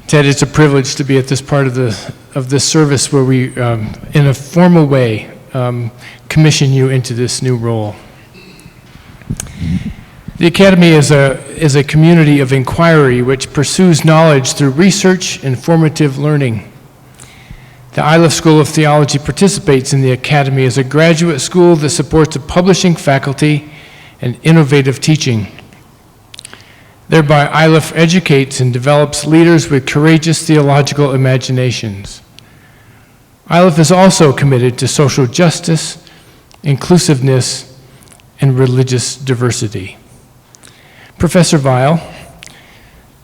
Ted, it's a privilege to be at this part of this service where we, in a formal way, commission you into this new role. The Academy is a community of inquiry which pursues knowledge through research and formative learning. The Vial School of Theology participates in the Academy as a graduate school that supports a publishing faculty and innovative teaching. Thereby, ILF educates and develops leaders with courageous theological imaginations. ILF is also committed to social justice, inclusiveness, and religious diversity. Professor Vial,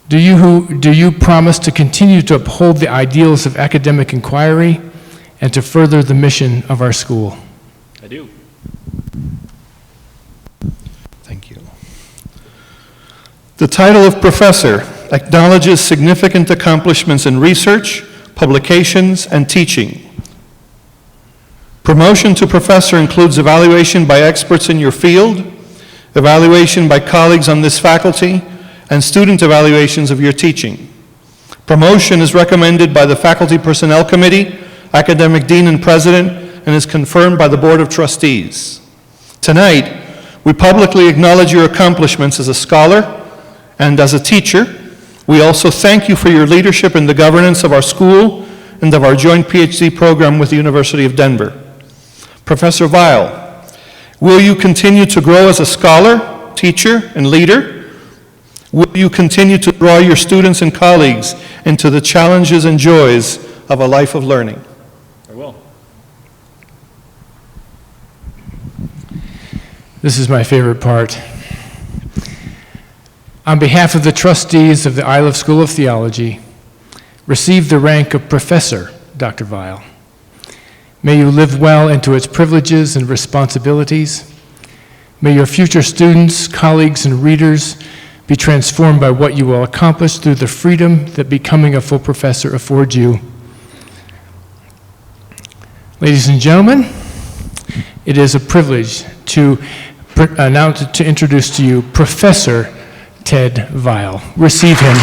do you promise to continue to uphold the ideals of academic inquiry and to further the mission of our school? I do. Thank you. The title of professor acknowledges significant accomplishments in research, publications, and teaching. Promotion to professor includes evaluation by experts in your field, evaluation by colleagues on this faculty, and student evaluations of your teaching. Promotion is recommended by the Faculty Personnel Committee, Academic Dean and President, and is confirmed by the Board of Trustees. Tonight, we publicly acknowledge your accomplishments as a scholar and as a teacher. We also thank you for your leadership in the governance of our school and of our joint PhD program with the University of Denver. Professor Vial, will you continue to grow as a scholar, teacher, and leader? Will you continue to draw your students and colleagues into the challenges and joys of a life of learning? I will. This is my favorite part. On behalf of the trustees of the ILF School of Theology, receive the rank of Professor, Dr. Vial. May you live well into its privileges and responsibilities. May your future students, colleagues, and readers be transformed by what you will accomplish through the freedom that becoming a full professor affords you. Ladies and gentlemen, it is a privilege to introduce to you Professor Ted Vial. Receive him.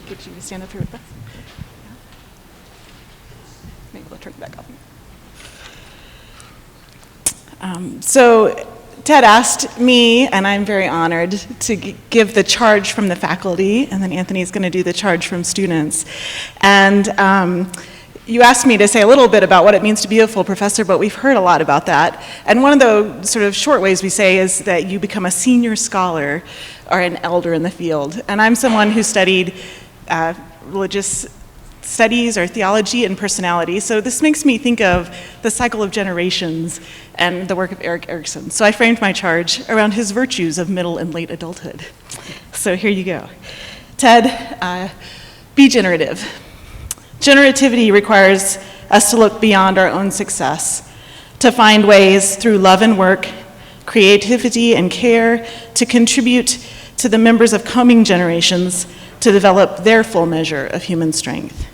Get you to stand up here with us. Maybe we'll turn it back off. So Ted asked me, and I'm very honored, to give the charge from the faculty, and then Anthony's going to do the charge from students. And you asked me to say a little bit about what it means to be a full professor, but we've heard a lot about that. And one of the sort of short ways we say is that you become a senior scholar or an elder in the field. And I'm someone who studied religious studies or theology and personality. So this makes me think of the cycle of generations and the work of Erik Erikson. So I framed my charge around his virtues of middle and late adulthood. So here you go. Ted, be generative. Generativity requires us to look beyond our own success, to find ways through love and work, creativity and care, to contribute to the members of coming generations to develop their full measure of human strength.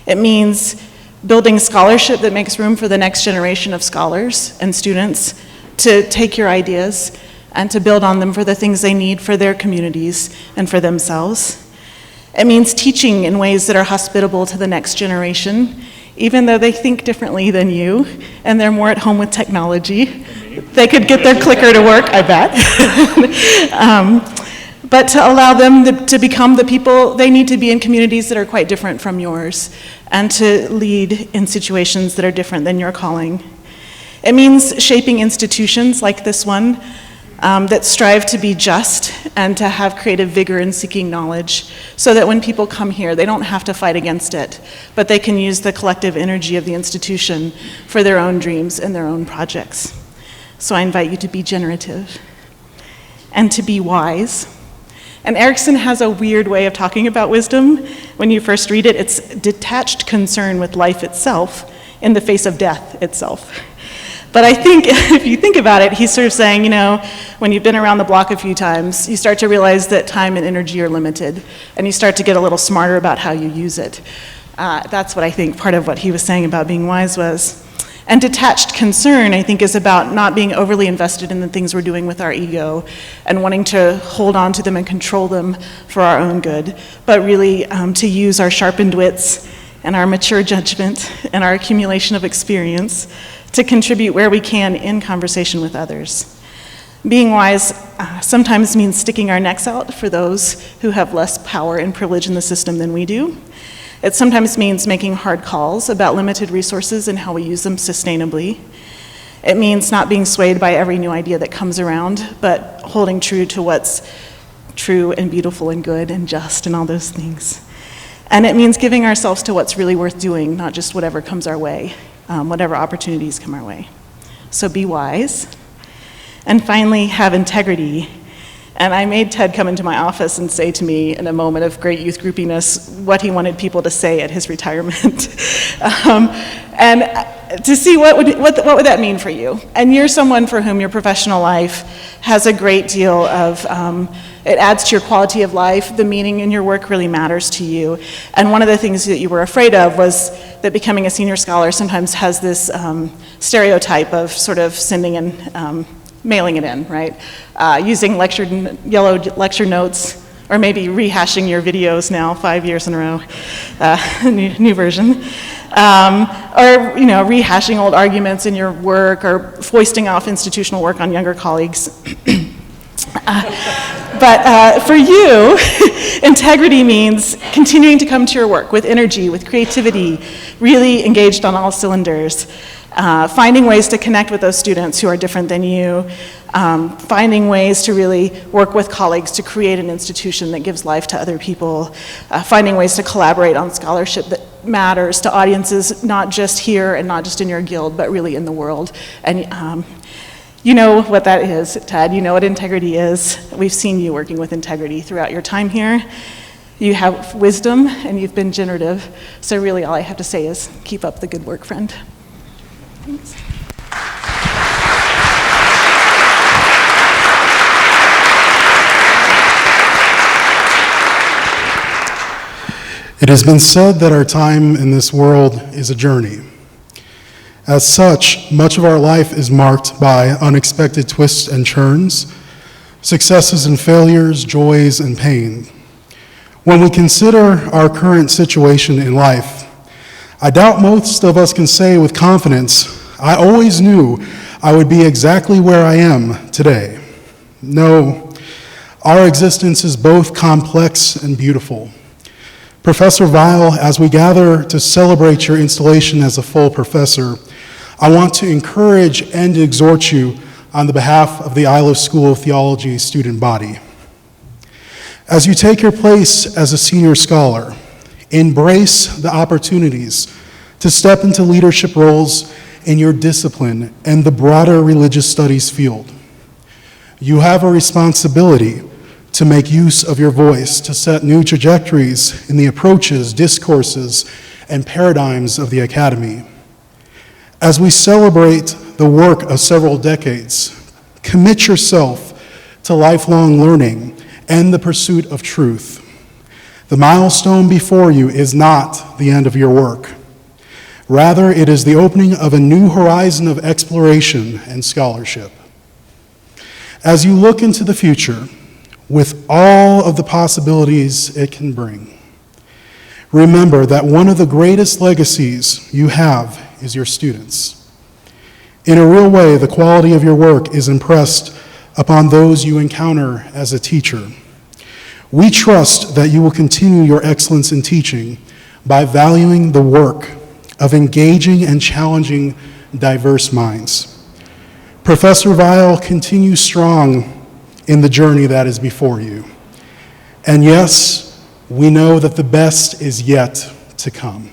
It means building scholarship that makes room for the next generation of scholars and students to take your ideas and to build on them for the things they need for their communities and for themselves. It means teaching in ways that are hospitable to the next generation, even though they think differently than you and they're more at home with technology. They could get their clicker to work, I bet. but to allow them to become the people they need to be in communities that are quite different from yours, and to lead in situations that are different than your calling. It means shaping institutions like this one that strive to be just and to have creative vigor in seeking knowledge, so that when people come here, they don't have to fight against it, but they can use the collective energy of the institution for their own dreams and their own projects. So I invite you to be generative and to be wise. And Erickson has a weird way of talking about wisdom. When you first read it, it's detached concern with life itself in the face of death itself. But I think if you think about it, he's sort of saying, you know, when you've been around the block a few times, you start to realize that time and energy are limited, and you start to get a little smarter about how you use it. That's what I think part of what he was saying about being wise was. And detached concern, I think, is about not being overly invested in the things we're doing with our ego and wanting to hold on to them and control them for our own good, but really to use our sharpened wits and our mature judgment and our accumulation of experience to contribute where we can in conversation with others. Being wise sometimes means sticking our necks out for those who have less power and privilege in the system than we do. It sometimes means making hard calls about limited resources and how we use them sustainably. It means not being swayed by every new idea that comes around, but holding true to what's true and beautiful and good and just and all those things. And it means giving ourselves to what's really worth doing, not just whatever comes our way, whatever opportunities come our way. So be wise. And finally, have integrity. And I made Ted come into my office and say to me in a moment of great youth groupiness what he wanted people to say at his retirement. And to see what would that mean for you. And you're someone for whom your professional life has a great deal of, it adds to your quality of life. The meaning in your work really matters to you. And one of the things that you were afraid of was that becoming a senior scholar sometimes has this stereotype of sort of sending in, mailing it in, right? Using yellow lecture notes, or maybe rehashing your videos now 5 years in a row, new version. Or rehashing old arguments in your work, or foisting off institutional work on younger colleagues. But for you, integrity means continuing to come to your work with energy, with creativity, really engaged on all cylinders. Finding ways to connect with those students who are different than you, finding ways to really work with colleagues to create an institution that gives life to other people, finding ways to collaborate on scholarship that matters to audiences not just here and not just in your guild, but really in the world. And you know what that is, Ted. You know what integrity is. We've seen you working with integrity throughout your time here. You have wisdom and you've been generative. So really all I have to say is keep up the good work, friend. Thanks. It has been said that our time in this world is a journey. As such, much of our life is marked by unexpected twists and turns, successes and failures, joys and pain. When we consider our current situation in life, I doubt most of us can say with confidence, I always knew I would be exactly where I am today. No, our existence is both complex and beautiful. Professor Vial, as we gather to celebrate your installation as a full professor, I want to encourage and exhort you on the behalf of the Isla School of Theology student body. As you take your place as a senior scholar, embrace the opportunities to step into leadership roles in your discipline and the broader religious studies field. You have a responsibility to make use of your voice to set new trajectories in the approaches, discourses, and paradigms of the Academy. As we celebrate the work of several decades, commit yourself to lifelong learning and the pursuit of truth. The milestone before you is not the end of your work. Rather, it is the opening of a new horizon of exploration and scholarship. As you look into the future, with all of the possibilities it can bring, remember that one of the greatest legacies you have is your students. In a real way, the quality of your work is impressed upon those you encounter as a teacher. We trust that you will continue your excellence in teaching by valuing the work of engaging and challenging diverse minds. Professor Vial, continue strong in the journey that is before you. And yes, we know that the best is yet to come.